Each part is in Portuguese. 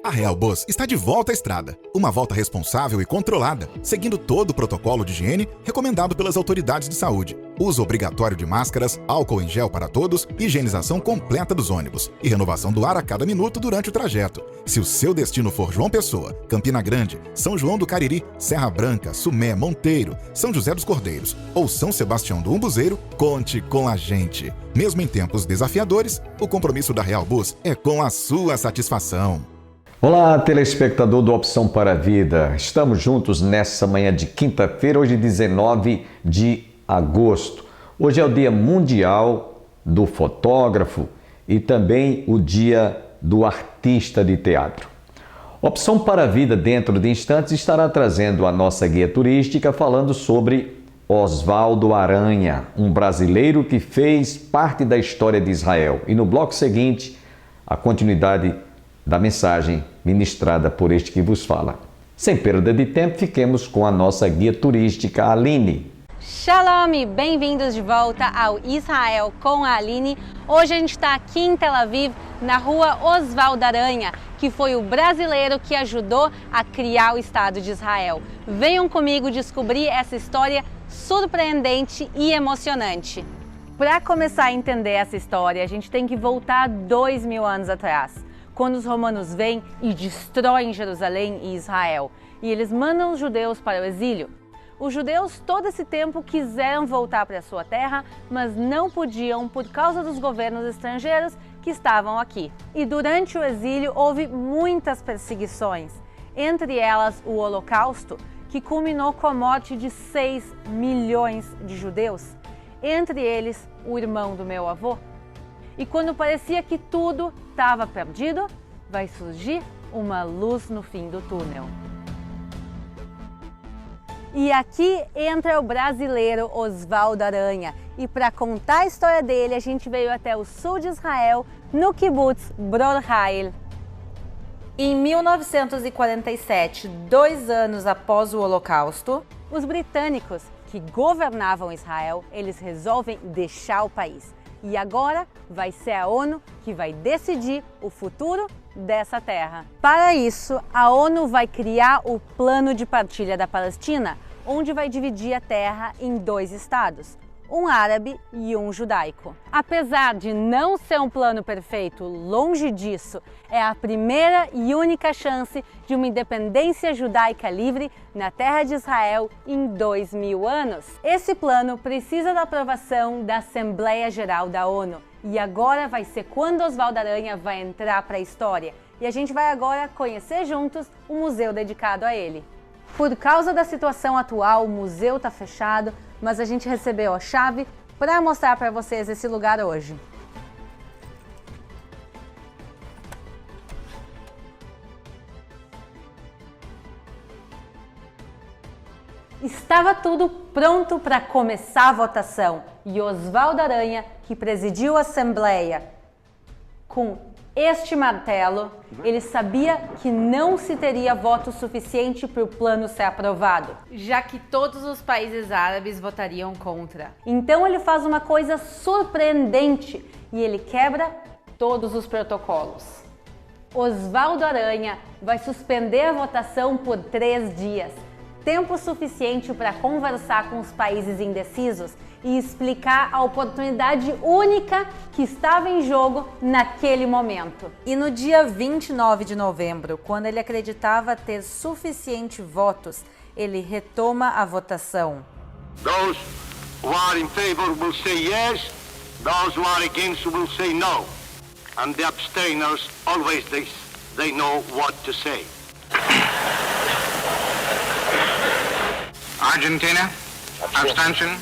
A Real Bus está de volta à estrada. Uma volta responsável e controlada, seguindo todo o protocolo de higiene recomendado pelas autoridades de saúde. Uso obrigatório de máscaras, álcool em gel para todos, higienização completa dos ônibus e renovação do ar a cada minuto durante o trajeto. Se o seu destino for João Pessoa, Campina Grande, São João do Cariri, Serra Branca, Sumé, Monteiro, São José dos Cordeiros ou São Sebastião do Umbuzeiro, conte com a gente. Mesmo em tempos desafiadores, o compromisso da Real Bus é com a sua satisfação. Olá, telespectador do Opção para a Vida. Estamos juntos nessa manhã de quinta-feira, hoje 19 de agosto. Hoje é o Dia Mundial do Fotógrafo e também o Dia do Artista de Teatro. Opção para a Vida, dentro de instantes, estará trazendo a nossa guia turística falando sobre Osvaldo Aranha, um brasileiro que fez parte da história de Israel. E no bloco seguinte, a continuidade da mensagem ministrada por este que vos fala. Sem perda de tempo, fiquemos com a nossa guia turística, Aline. Shalom e bem-vindos de volta ao Israel com a Aline. Hoje a gente está aqui em Tel Aviv, na rua Osvaldo Aranha, que foi o brasileiro que ajudou a criar o Estado de Israel. Venham comigo descobrir essa história surpreendente e emocionante. Para começar a entender essa história, a gente tem que voltar 2000 anos atrás, quando os romanos vêm e destroem Jerusalém e Israel, e eles mandam os judeus para o exílio. Os judeus todo esse tempo quiseram voltar para a sua terra, mas não podiam por causa dos governos estrangeiros que estavam aqui. E durante o exílio houve muitas perseguições, entre elas o Holocausto, que culminou com a morte de 6 milhões de judeus, entre eles o irmão do meu avô. E quando parecia que tudo estava perdido, vai surgir uma luz no fim do túnel. E aqui entra o brasileiro Osvaldo Aranha. E para contar a história dele, a gente veio até o sul de Israel, no kibbutz Bror Hayil. Em 1947, 2 anos após o Holocausto, os britânicos que governavam Israel, eles resolvem deixar o país. E agora vai ser a ONU que vai decidir o futuro dessa terra. Para isso, a ONU vai criar o Plano de Partilha da Palestina, onde vai dividir a terra em 2 estados, um árabe e um judaico. Apesar de não ser um plano perfeito, longe disso, é a primeira e única chance de uma independência judaica livre na terra de Israel em 2000 anos. Esse plano precisa da aprovação da Assembleia Geral da ONU e agora vai ser quando Osvaldo Aranha vai entrar para a história. E a gente vai agora conhecer juntos um museu dedicado a ele. Por causa da situação atual, o museu está fechado, mas a gente recebeu a chave para mostrar para vocês esse lugar hoje. Estava tudo pronto para começar a votação e Osvaldo Aranha, que presidiu a Assembleia com este martelo, ele sabia que não se teria voto suficiente para o plano ser aprovado, já que todos os países árabes votariam contra. Então ele faz uma coisa surpreendente e ele quebra todos os protocolos. Osvaldo Aranha vai suspender a votação por 3 dias, tempo suficiente para conversar com os países indecisos e explicar a oportunidade única que estava em jogo naquele momento. E no dia 29 de novembro, quando ele acreditava ter suficiente votos, ele retoma a votação. Those who are in favor will say yes, those who are against will say no. And the abstainers always they know what to say. Argentina, abstention.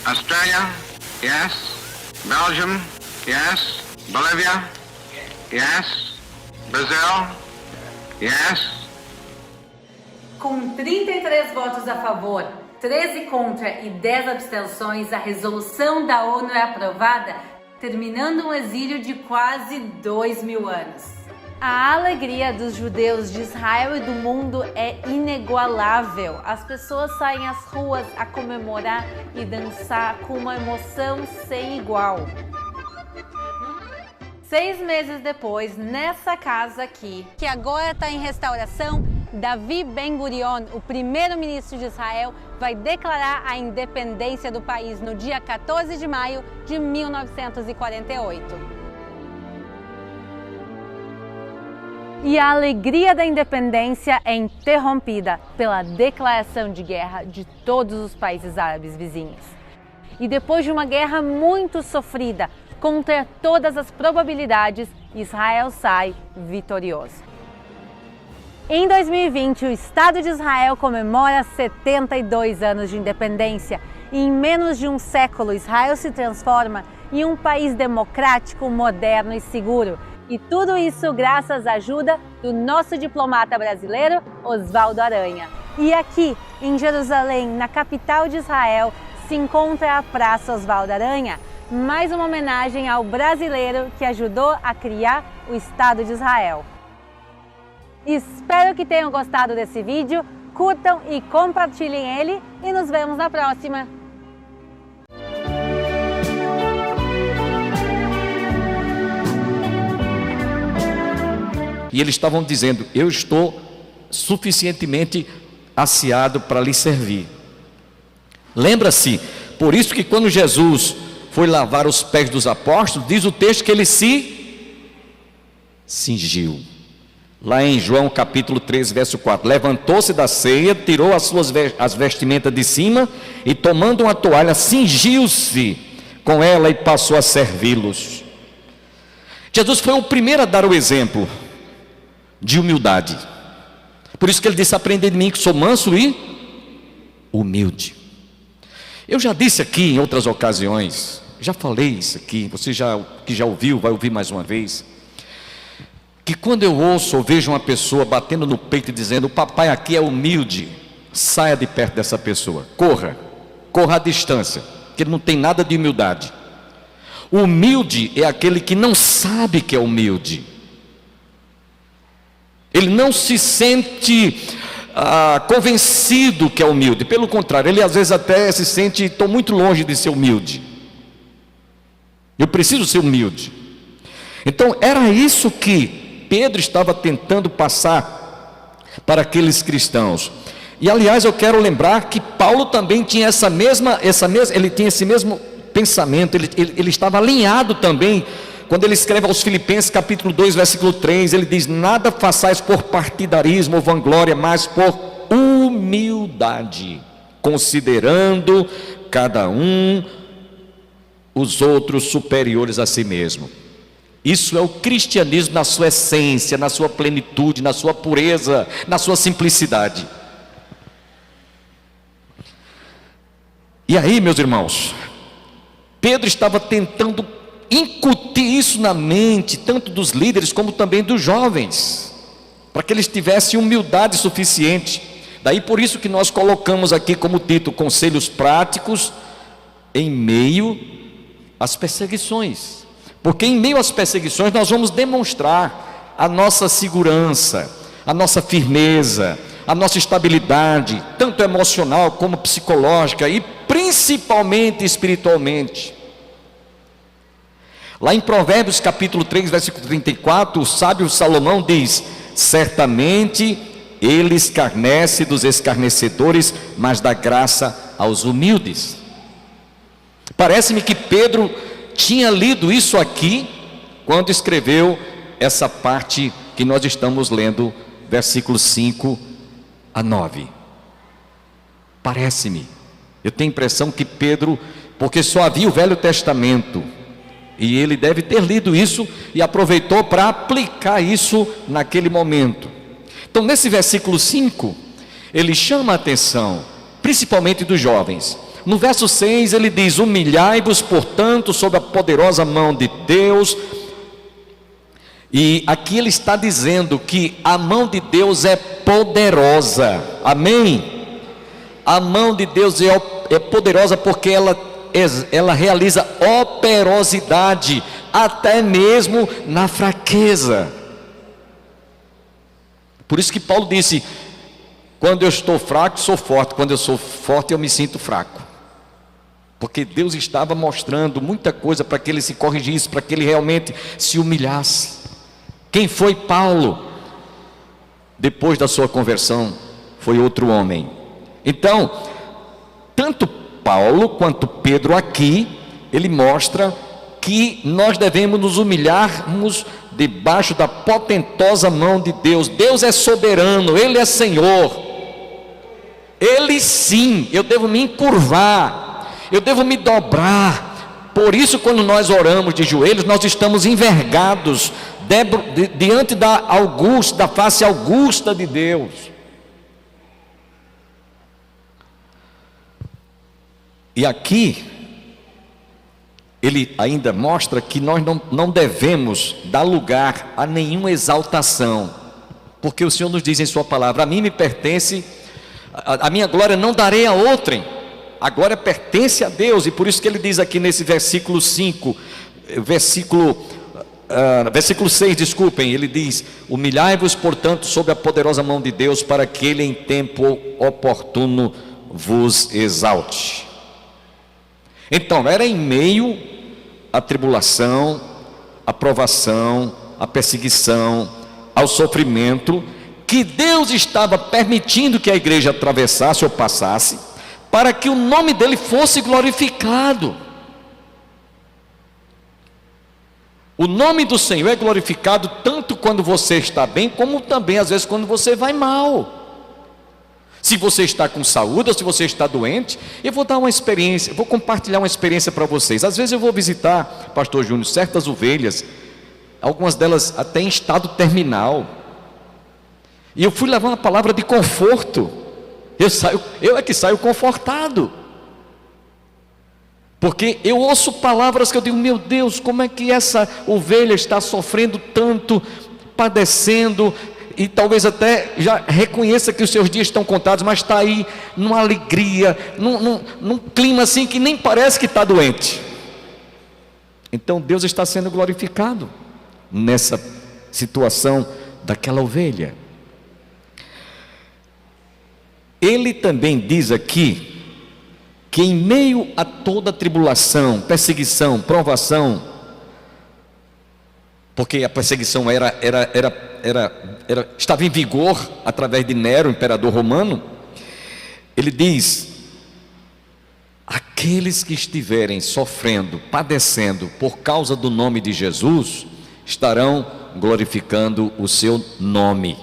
Australia, yes. Belgium, yes. Bolivia, yes. Brazil, yes. Com 33 votos a favor, 13 contra e 10 abstenções, a resolução da ONU é aprovada, terminando um exílio de quase 2000 anos. A alegria dos judeus de Israel e do mundo é inigualável. As pessoas saem às ruas a comemorar e dançar com uma emoção sem igual. 6 meses depois, nessa casa aqui, que agora está em restauração, Davi Ben-Gurion, o primeiro-ministro de Israel, vai declarar a independência do país no dia 14 de maio de 1948. E a alegria da independência é interrompida pela declaração de guerra de todos os países árabes vizinhos. E depois de uma guerra muito sofrida, contra todas as probabilidades, Israel sai vitorioso. Em 2020, o Estado de Israel comemora 72 anos de independência e em menos de um século, Israel se transforma em um país democrático, moderno e seguro. E tudo isso graças à ajuda do nosso diplomata brasileiro, Osvaldo Aranha. E aqui, em Jerusalém, na capital de Israel, se encontra a Praça Osvaldo Aranha, mais uma homenagem ao brasileiro que ajudou a criar o Estado de Israel. Espero que tenham gostado desse vídeo, curtam e compartilhem ele e nos vemos na próxima! E eles estavam dizendo: eu estou suficientemente aciado para lhe servir. Lembra-se, por isso que quando Jesus foi lavar os pés dos apóstolos, diz o texto que ele se cingiu. Lá em João capítulo 13, verso 4, levantou-se da ceia, tirou as vestimentas de cima e tomando uma toalha, cingiu-se com ela e passou a servi-los. Jesus foi o primeiro a dar o exemplo de humildade. Por isso que ele disse: aprendei de mim que sou manso e humilde. Eu já disse aqui em outras ocasiões, já falei isso aqui, você que já ouviu, vai ouvir mais uma vez, que quando eu ouço ou vejo uma pessoa batendo no peito e dizendo: o papai aqui é humilde, saia de perto dessa pessoa, corra à distância, porque ele não tem nada de humildade. O humilde é aquele que não sabe que é humilde, ele não se sente convencido que é humilde, pelo contrário, ele às vezes até se sente: estou muito longe de ser humilde, eu preciso ser humilde. Então era isso que Pedro estava tentando passar para aqueles cristãos. E aliás, eu quero lembrar que Paulo também tinha ele tinha esse mesmo pensamento, ele estava alinhado também. Quando ele escreve aos Filipenses capítulo 2, versículo 3, ele diz: nada façais por partidarismo ou vanglória, mas por humildade, considerando cada um os outros superiores a si mesmo. Isso é o cristianismo na sua essência, na sua plenitude, na sua pureza, na sua simplicidade. E aí, meus irmãos, Pedro estava tentando incutir isso na mente, tanto dos líderes como também dos jovens, para que eles tivessem humildade suficiente. Daí por isso que nós colocamos aqui como título: conselhos práticos em meio às perseguições. Porque em meio às perseguições nós vamos demonstrar a nossa segurança, a nossa firmeza, a nossa estabilidade, tanto emocional como psicológica e principalmente espiritualmente. Lá em Provérbios capítulo 3, versículo 34, o sábio Salomão diz: certamente ele escarnece dos escarnecedores, mas dá graça aos humildes. Parece-me que Pedro tinha lido isso aqui quando escreveu essa parte que nós estamos lendo, versículos 5 a 9. Parece-me, eu tenho a impressão que Pedro, porque só havia o Velho Testamento, e ele deve ter lido isso e aproveitou para aplicar isso naquele momento. Então nesse versículo 5, ele chama a atenção, principalmente dos jovens. No verso 6 ele diz: humilhai-vos portanto sob a poderosa mão de Deus. E aqui ele está dizendo que a mão de Deus é poderosa, amém? A mão de Deus é poderosa porque ela realiza operosidade até mesmo na fraqueza. Por isso que Paulo disse: quando eu estou fraco, sou forte; quando eu sou forte, eu me sinto fraco. porque Deus estava mostrando muita coisa para que ele se corrigisse, para que ele realmente se humilhasse. Quem foi Paulo? Depois da sua conversão, foi outro homem. Então, tanto Paulo quanto Pedro aqui, ele mostra que nós devemos nos humilharmos debaixo da potentosa mão de Deus. Deus é soberano, Ele é Senhor. Ele sim, eu devo me encurvar, eu devo me dobrar. Por isso, quando nós oramos de joelhos, nós estamos envergados diante da face augusta de Deus. E aqui ele ainda mostra que nós não devemos dar lugar a nenhuma exaltação, porque o Senhor nos diz em sua palavra: a mim me pertence, a minha glória não darei a outrem, a glória pertence a Deus. E por isso que ele diz aqui nesse versículo 5, versículo 6, desculpem, ele diz: humilhai-vos portanto sob a poderosa mão de Deus, para que ele em tempo oportuno vos exalte. Então, era em meio à tribulação, à provação, à perseguição, ao sofrimento, que Deus estava permitindo que a igreja atravessasse ou passasse, para que o nome dele fosse glorificado. O nome do Senhor é glorificado tanto quando você está bem, como também às vezes quando você vai mal. Se você está com saúde ou se você está doente, eu vou dar uma experiência, vou compartilhar uma experiência para vocês. Às vezes eu vou visitar, pastor Júnior, certas ovelhas, algumas delas até em estado terminal, e eu fui levar uma palavra de conforto. Eu é que saio confortado, porque eu ouço palavras que eu digo: meu Deus, como é que essa ovelha está sofrendo tanto, padecendo, e talvez até já reconheça que os seus dias estão contados, mas está aí numa alegria, num clima assim que nem parece que está doente. Então Deus está sendo glorificado nessa situação daquela ovelha. Ele também diz aqui que em meio a toda tribulação, perseguição, provação, porque a perseguição estava em vigor através de Nero, imperador romano, ele diz: aqueles que estiverem sofrendo, padecendo por causa do nome de Jesus, estarão glorificando o seu nome.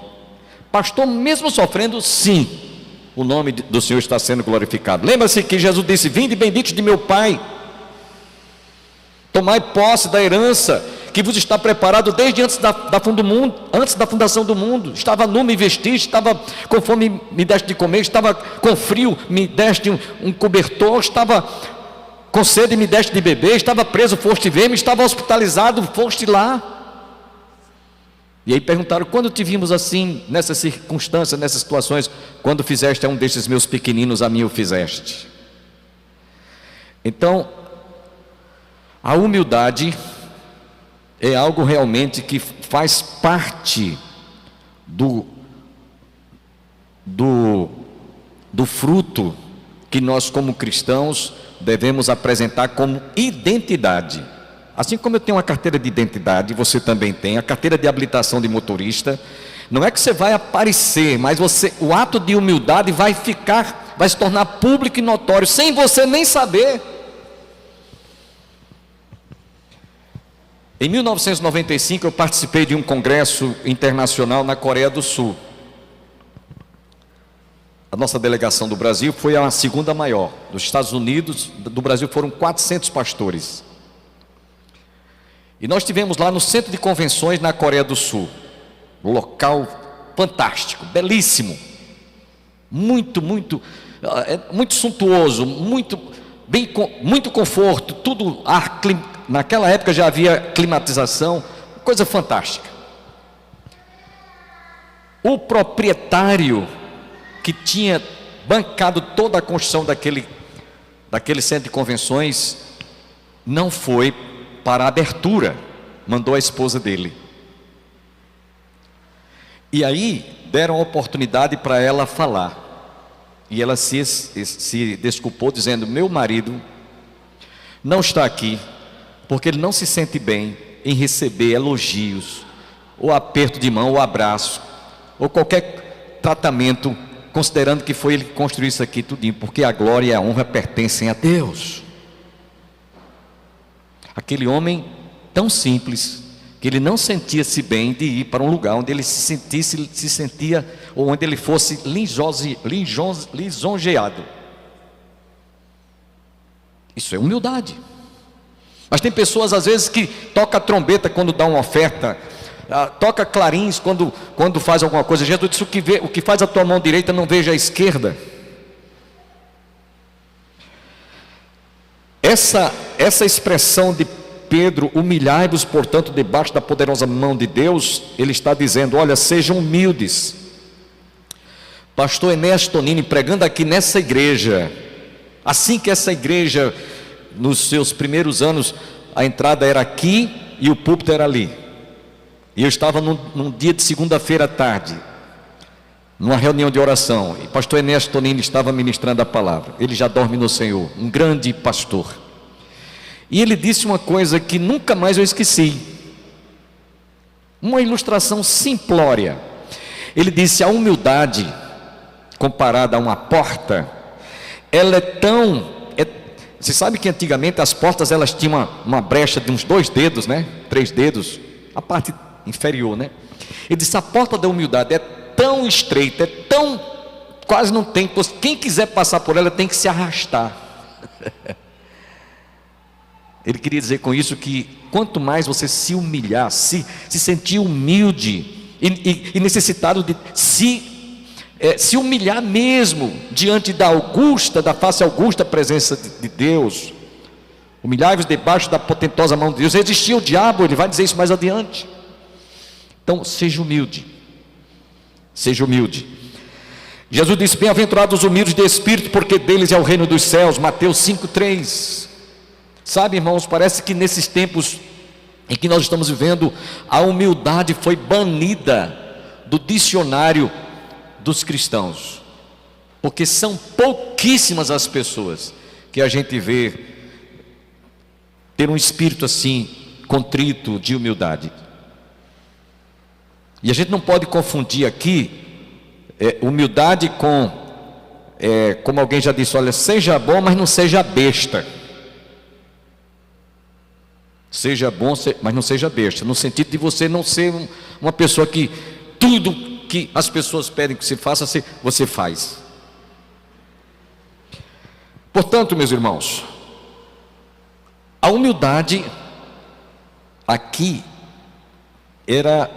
Pastor, mesmo sofrendo, sim, o nome do Senhor está sendo glorificado. Lembra-se que Jesus disse: vinde benditos de meu Pai, tomai posse da herança que vos está preparado desde antes antes da fundação do mundo. Estava nu, me vestiste; estava com fome, me deste de comer; estava com frio, me deste um cobertor; estava com sede, me deste de beber; estava preso, foste ver-me; estava hospitalizado, foste lá. E aí perguntaram: quando te vimos assim, nessas circunstâncias, nessas situações? Quando fizeste a um destes meus pequeninos, a mim o fizeste. Então, a humildade é algo realmente que faz parte do fruto que nós, como cristãos, devemos apresentar como identidade. Assim como eu tenho uma carteira de identidade, você também tem a carteira de habilitação de motorista. Não é que você vai aparecer, mas o ato de humildade vai se tornar público e notório, sem você nem saber. Em 1995 eu participei de um congresso internacional na Coreia do Sul. A nossa delegação do Brasil foi a segunda maior. Dos Estados Unidos, do Brasil, foram 400 pastores. E nós estivemos lá no centro de convenções na Coreia do Sul. Um local fantástico, belíssimo. Muito suntuoso, muito conforto, tudo naquela época já havia climatização, coisa fantástica. O proprietário que tinha bancado toda a construção daquele centro de convenções não foi para a abertura, mandou a esposa dele. E aí deram a oportunidade para ela falar. E ela se desculpou dizendo: meu marido não está aqui porque ele não se sente bem em receber elogios, ou aperto de mão, ou abraço, ou qualquer tratamento, considerando que foi ele que construiu isso aqui tudinho, porque a glória e a honra pertencem a Deus. Aquele homem tão simples, que ele não sentia-se bem de ir para um lugar onde ele se sentia, ou onde ele fosse lisonjeado. Isso é humildade. Mas tem pessoas às vezes que toca a trombeta quando dá uma oferta, toca clarins quando faz alguma coisa. Jesus disse: o que faz a tua mão direita não veja a esquerda. Essa expressão de Pedro, humilhai-vos portanto debaixo da poderosa mão de Deus, ele está dizendo: olha, sejam humildes. Pastor Enéas Tonini pregando aqui nessa igreja, assim que essa igreja, nos seus primeiros anos, a entrada era aqui e o púlpito era ali, e eu estava num dia de segunda-feira à tarde, numa reunião de oração, e pastor Enéas Tonini estava ministrando a palavra. Ele já dorme no Senhor, um grande pastor, e ele disse uma coisa que nunca mais eu esqueci, uma ilustração simplória. Ele disse: a humildade comparada a uma porta, ela é tão... Você sabe que antigamente as portas elas tinham uma brecha de uns 2 dedos, né? 3 dedos, a parte inferior, né? Ele disse: a porta da humildade é tão estreita, é tão... quase não tem... quem quiser passar por ela tem que se arrastar. Ele queria dizer com isso que quanto mais você se humilhar, se sentir humilde e necessitado de se humilhar mesmo diante da face augusta presença de Deus. Humilhai-vos debaixo da potentosa mão de Deus. Resistir ao diabo, ele vai dizer isso mais adiante. Então seja humilde, seja humilde. Jesus disse: bem-aventurados os humildes de espírito, porque deles é o reino dos céus. Mateus 5,3. Sabe, irmãos, parece que nesses tempos em que nós estamos vivendo, a humildade foi banida do dicionário dos cristãos, porque são pouquíssimas as pessoas que a gente vê ter um espírito assim contrito, de humildade. E a gente não pode confundir aqui humildade com como alguém já disse: olha, seja bom, mas não seja besta. Seja bom, mas não seja besta, no sentido de você não ser uma pessoa que tudo que as pessoas pedem que você faça, você faz. Portanto, meus irmãos, a humildade aqui era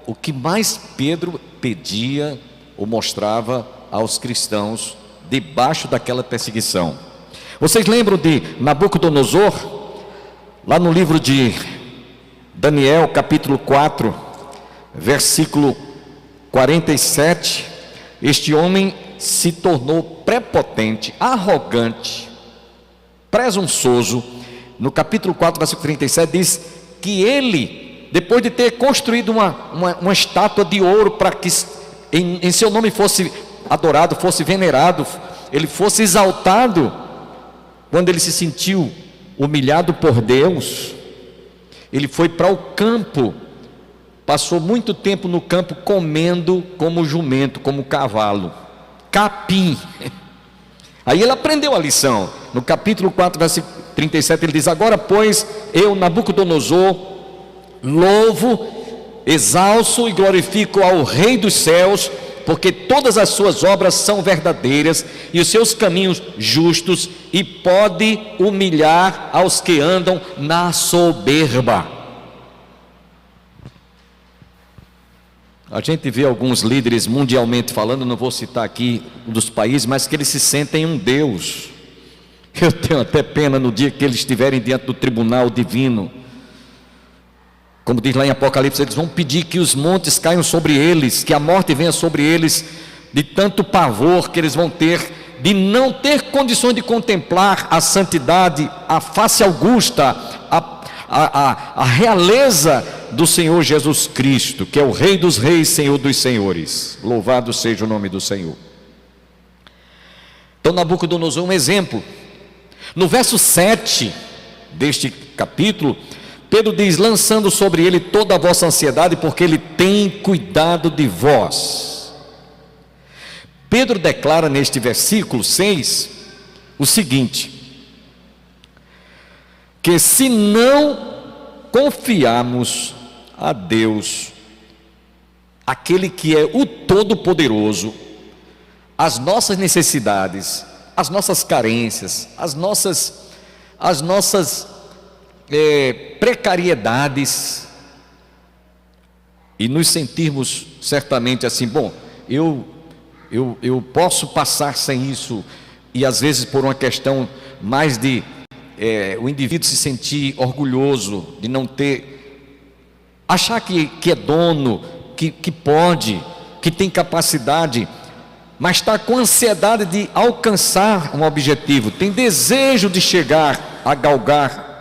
o que mais Pedro pedia ou mostrava aos cristãos debaixo daquela perseguição. Vocês lembram de Nabucodonosor? Lá no livro de Daniel, capítulo 4, versículo 47, este homem se tornou prepotente, arrogante, presunçoso. No capítulo 4, versículo 37, diz que ele, depois de ter construído uma estátua de ouro para que em seu nome fosse adorado, fosse venerado, ele fosse exaltado, quando ele se sentiu humilhado por Deus, ele foi para o campo, passou muito tempo no campo comendo como jumento, como cavalo, capim. Aí ele aprendeu a lição. No capítulo 4, versículo 37, ele diz: agora pois eu, Nabucodonosor, louvo, exalço e glorifico ao Rei dos céus, porque todas as suas obras são verdadeiras e os seus caminhos justos, e pode humilhar aos que andam na soberba. A gente vê alguns líderes mundialmente falando, não vou citar aqui dos países, mas que eles se sentem um Deus. Eu tenho até pena no dia que eles estiverem diante do tribunal divino. Como diz lá em Apocalipse, eles vão pedir que os montes caiam sobre eles, que a morte venha sobre eles, de tanto pavor que eles vão ter, de não ter condições de contemplar a santidade, a face augusta, a realeza do Senhor Jesus Cristo, que é o Rei dos reis, Senhor dos senhores. Louvado seja o nome do Senhor. Então Nabucodonosor é um exemplo. No verso 7, deste capítulo, Pedro diz: lançando sobre ele toda a vossa ansiedade, porque ele tem cuidado de vós. Pedro declara neste versículo 6 o seguinte: que se não confiarmos a Deus, aquele que é o Todo-Poderoso, as nossas necessidades, as nossas carências, as nossas precariedades, e nos sentirmos certamente assim, bom, eu posso passar sem isso, e às vezes por uma questão mais de o indivíduo se sentir orgulhoso de não ter, achar que é dono, que pode, que tem capacidade, mas está com ansiedade de alcançar um objetivo, tem desejo de chegar a galgar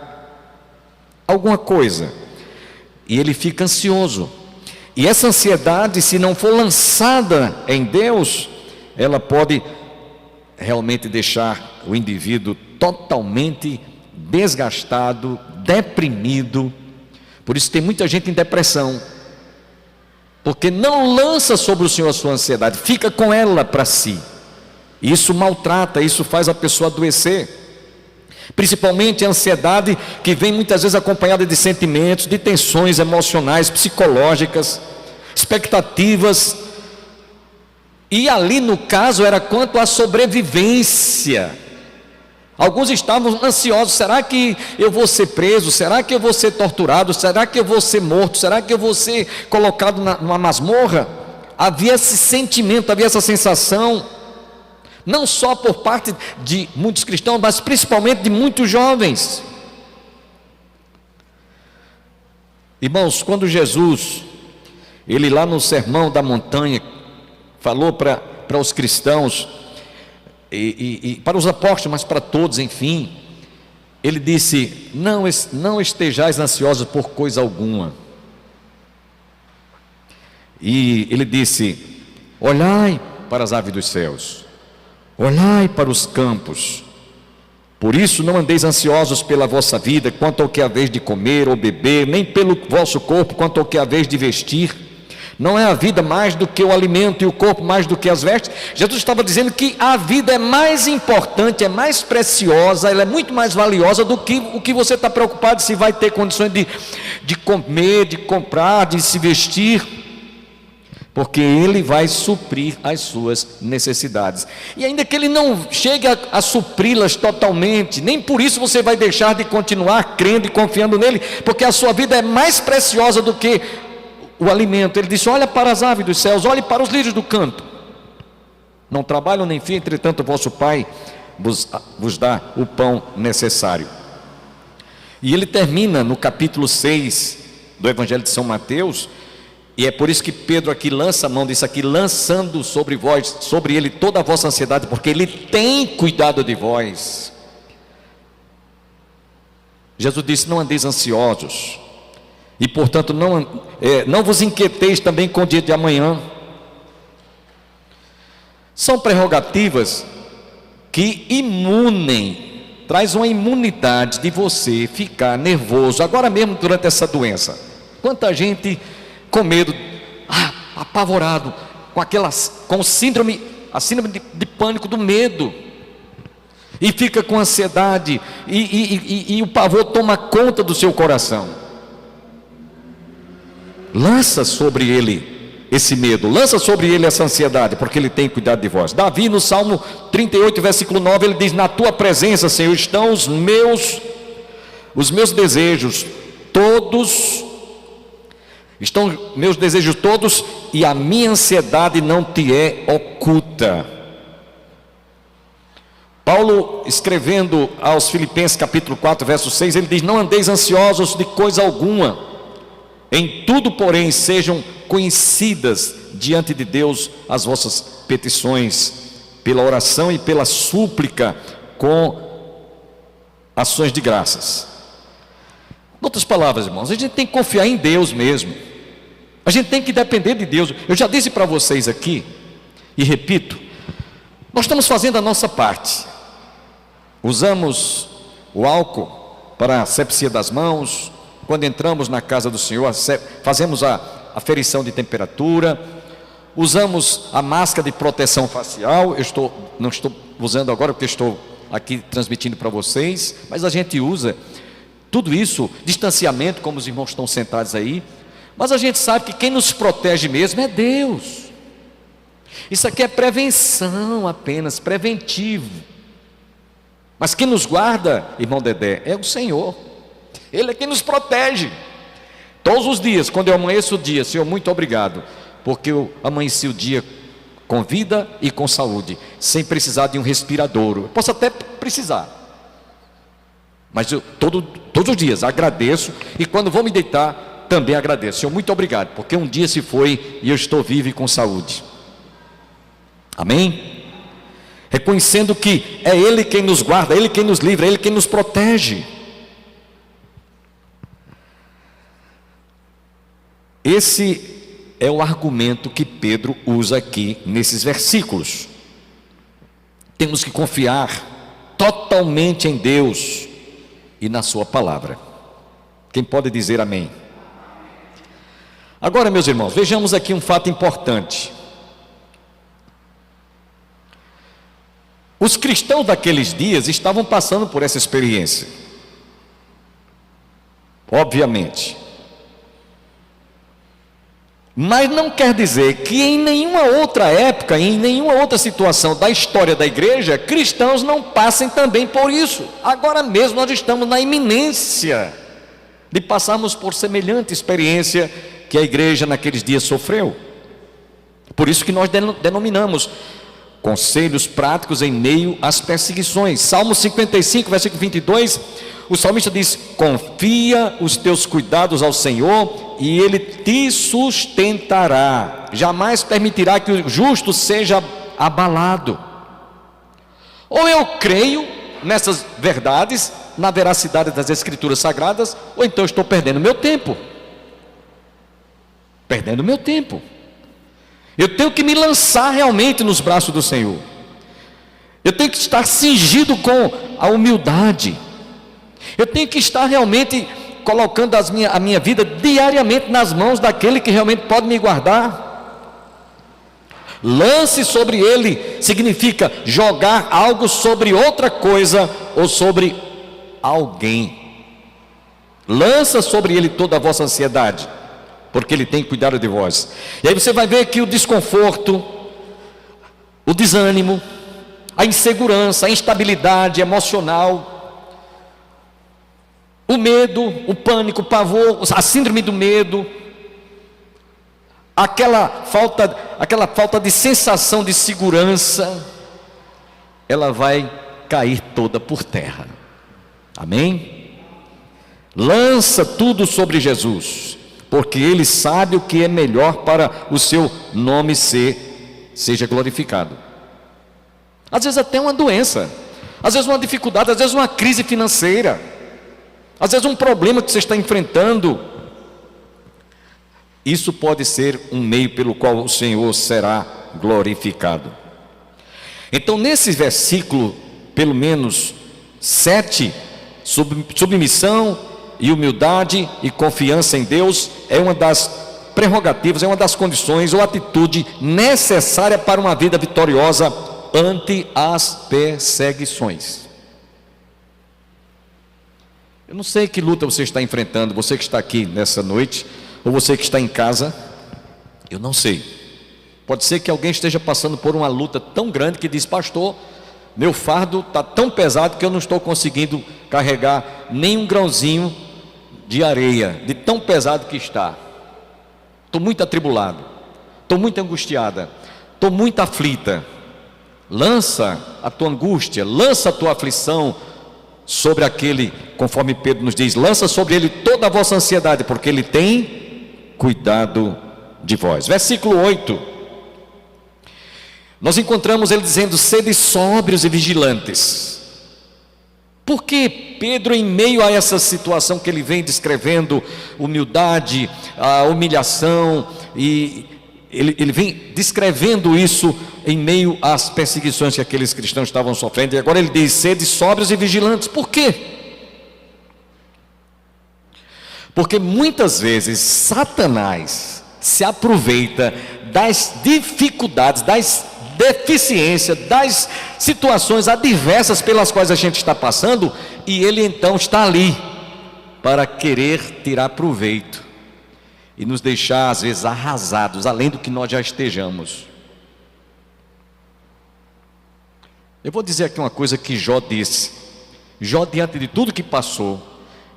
alguma coisa, e ele fica ansioso. E essa ansiedade, se não for lançada em Deus, ela pode realmente deixar o indivíduo totalmente desgastado, deprimido. Por isso tem muita gente em depressão, porque não lança sobre o Senhor a sua ansiedade, fica com ela para si. Isso maltrata, isso faz a pessoa adoecer. Principalmente a ansiedade, que vem muitas vezes acompanhada de sentimentos, de tensões emocionais, psicológicas, expectativas. E ali no caso era quanto à sobrevivência. Alguns estavam ansiosos: será que eu vou ser preso? Será que eu vou ser torturado? Será que eu vou ser morto? Será que eu vou ser colocado numa masmorra? Havia esse sentimento, havia essa sensação, não só por parte de muitos cristãos, mas principalmente de muitos jovens. Irmãos, quando Jesus, ele lá no Sermão da Montanha, falou para os cristãos, e para os apóstolos, mas para todos, enfim, ele disse: não estejais ansiosos por coisa alguma. E ele disse: olhai para as aves dos céus, olhai para os campos, por isso não andeis ansiosos pela vossa vida, quanto ao que haveis de comer ou beber, nem pelo vosso corpo, quanto ao que haveis de vestir. Não é a vida mais do que o alimento e o corpo mais do que as vestes? Jesus estava dizendo que a vida é mais importante, é mais preciosa, ela é muito mais valiosa do que o que você está preocupado se vai ter condições de comer, de comprar, de se vestir, porque Ele vai suprir as suas necessidades. E ainda que Ele não chegue a supri-las totalmente, nem por isso você vai deixar de continuar crendo e confiando nele, porque a sua vida é mais preciosa do que o alimento. Ele disse: olha para as aves dos céus, olhe para os lírios do campo, não trabalham nem fiam, entretanto o vosso Pai vos dá o pão necessário. E ele termina no capítulo 6 do Evangelho de São Mateus, e é por isso que Pedro aqui lança a mão disso aqui: lançando sobre vós, sobre ele toda a vossa ansiedade, porque ele tem cuidado de vós. Jesus disse: não andeis ansiosos, e portanto não vos inquieteis também com o dia de amanhã. São prerrogativas que traz uma imunidade de você ficar nervoso, agora mesmo durante essa doença. Quanta gente com medo, apavorado, com a síndrome de pânico do medo, e fica com ansiedade, e o pavor toma conta do seu coração. Lança sobre ele esse medo, lança sobre ele essa ansiedade, porque ele tem cuidado de vós. Davi, no Salmo 38, versículo 9, ele diz: na tua presença, Senhor, estão os meus desejos todos, estão meus desejos todos, e a minha ansiedade não te é oculta. Paulo, escrevendo aos Filipenses capítulo 4, verso 6, ele diz: não andeis ansiosos de coisa alguma, em tudo, porém, sejam conhecidas diante de Deus as vossas petições, pela oração e pela súplica, com ações de graças. Em outras palavras, irmãos, a gente tem que confiar em Deus mesmo, a gente tem que depender de Deus. Eu já disse para vocês aqui, e repito, nós estamos fazendo a nossa parte. Usamos o álcool, para a asepsia das mãos. Quando entramos na casa do Senhor, fazemos a aferição de temperatura, usamos a máscara de proteção facial. Não estou usando agora porque estou aqui transmitindo para vocês, mas a gente usa tudo isso, distanciamento, como os irmãos estão sentados aí. Mas a gente sabe que quem nos protege mesmo é Deus. Isso aqui é prevenção apenas, preventivo. Mas quem nos guarda, irmão Dedé, é o Senhor. Ele é quem nos protege. Todos os dias, quando eu amanheço o dia, Senhor, muito obrigado, porque eu amanheci o dia com vida e com saúde, sem precisar de um respirador. Eu posso até precisar, mas eu todos os dias agradeço, e quando vou me deitar, também agradeço. Senhor, muito obrigado, porque um dia se foi e eu estou vivo e com saúde. Amém? Reconhecendo que é Ele quem nos guarda, Ele quem nos livra, Ele quem nos protege. Esse é o argumento que Pedro usa aqui nesses versículos. Temos que confiar totalmente em Deus e na sua palavra. Quem pode dizer amém? Agora, meus irmãos, vejamos aqui um fato importante. Os cristãos daqueles dias estavam passando por essa experiência, obviamente. Mas não quer dizer que em nenhuma outra época, em nenhuma outra situação da história da igreja, cristãos não passem também por isso. Agora mesmo nós estamos na iminência de passarmos por semelhante experiência que a igreja naqueles dias sofreu. Por isso que nós denominamos conselhos práticos em meio às perseguições. Salmo 55, versículo 22, o salmista diz: confia os teus cuidados ao Senhor e Ele te sustentará, jamais permitirá que o justo seja abalado. Ou eu creio nessas verdades, na veracidade das Escrituras Sagradas, ou então estou perdendo meu tempo. Eu tenho que me lançar realmente nos braços do Senhor. Eu tenho que estar cingido com a humildade. Eu tenho que estar realmente colocando a minha vida diariamente nas mãos daquele que realmente pode me guardar. Lance sobre ele significa jogar algo sobre outra coisa ou sobre alguém. Lança sobre ele toda a vossa ansiedade, porque ele tem cuidado de vós. E aí você vai ver que o desconforto, o desânimo, a insegurança, a instabilidade emocional, o medo, o pânico, o pavor, a síndrome do medo, aquela falta de sensação de segurança, ela vai cair toda por terra. Amém? Lança tudo sobre Jesus, porque Ele sabe o que é melhor para o seu nome seja glorificado. Às vezes até uma doença, às vezes uma dificuldade, às vezes uma crise financeira, às vezes um problema que você está enfrentando. Isso pode ser um meio pelo qual o Senhor será glorificado. Então, nesse versículo, pelo menos 7, submissão e humildade e confiança em Deus é uma das prerrogativas, é uma das condições ou atitude necessária para uma vida vitoriosa ante as perseguições. Eu não sei que luta você está enfrentando, você que está aqui nessa noite, ou você que está em casa, eu não sei. Pode ser que alguém esteja passando por uma luta tão grande que diz: pastor, meu fardo está tão pesado que eu não estou conseguindo carregar nem um grãozinho de areia, de tão pesado que está. Estou muito atribulado, estou muito angustiada, estou muito aflita. Lança a tua angústia, lança a tua aflição sobre aquele, conforme Pedro nos diz, lança sobre ele toda a vossa ansiedade, porque ele tem cuidado de vós. Versículo 8, nós encontramos ele dizendo: sede sóbrios e vigilantes. Por que Pedro, em meio a essa situação que ele vem descrevendo, humildade, a humilhação, e ele vem descrevendo isso em meio às perseguições que aqueles cristãos estavam sofrendo, e agora ele diz: sede sóbrios e vigilantes. Por quê? Porque muitas vezes Satanás se aproveita das dificuldades, das deficiências, das situações adversas pelas quais a gente está passando, e ele então está ali para querer tirar proveito e nos deixar às vezes arrasados, além do que nós já estejamos. Eu vou dizer aqui uma coisa que Jó disse. Jó, diante de tudo que passou,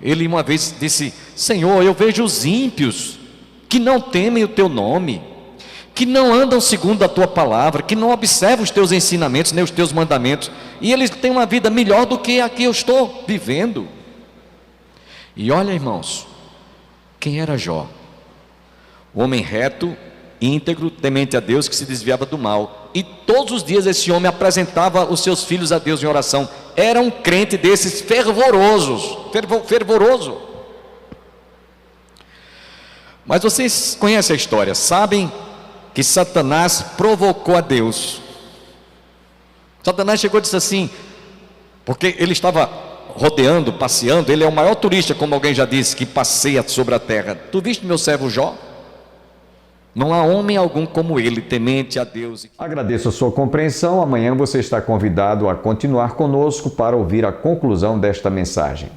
ele uma vez disse: Senhor, eu vejo os ímpios que não temem o teu nome, que não andam segundo a tua palavra, que não observam os teus ensinamentos, nem os teus mandamentos, e eles têm uma vida melhor do que a que eu estou vivendo. E olha, irmãos, quem era Jó? O homem reto, íntegro, temente a Deus, que se desviava do mal, e todos os dias esse homem apresentava os seus filhos a Deus em oração. Era um crente desses fervoroso. Mas vocês conhecem a história, sabem que Satanás provocou a Deus. Satanás chegou e disse assim, porque ele estava rodeando, passeando, ele é o maior turista, como alguém já disse, que passeia sobre a terra. Tu viste meu servo Jó? Não há homem algum como ele, temente a Deus. Agradeço a sua compreensão. Amanhã você está convidado a continuar conosco para ouvir a conclusão desta mensagem.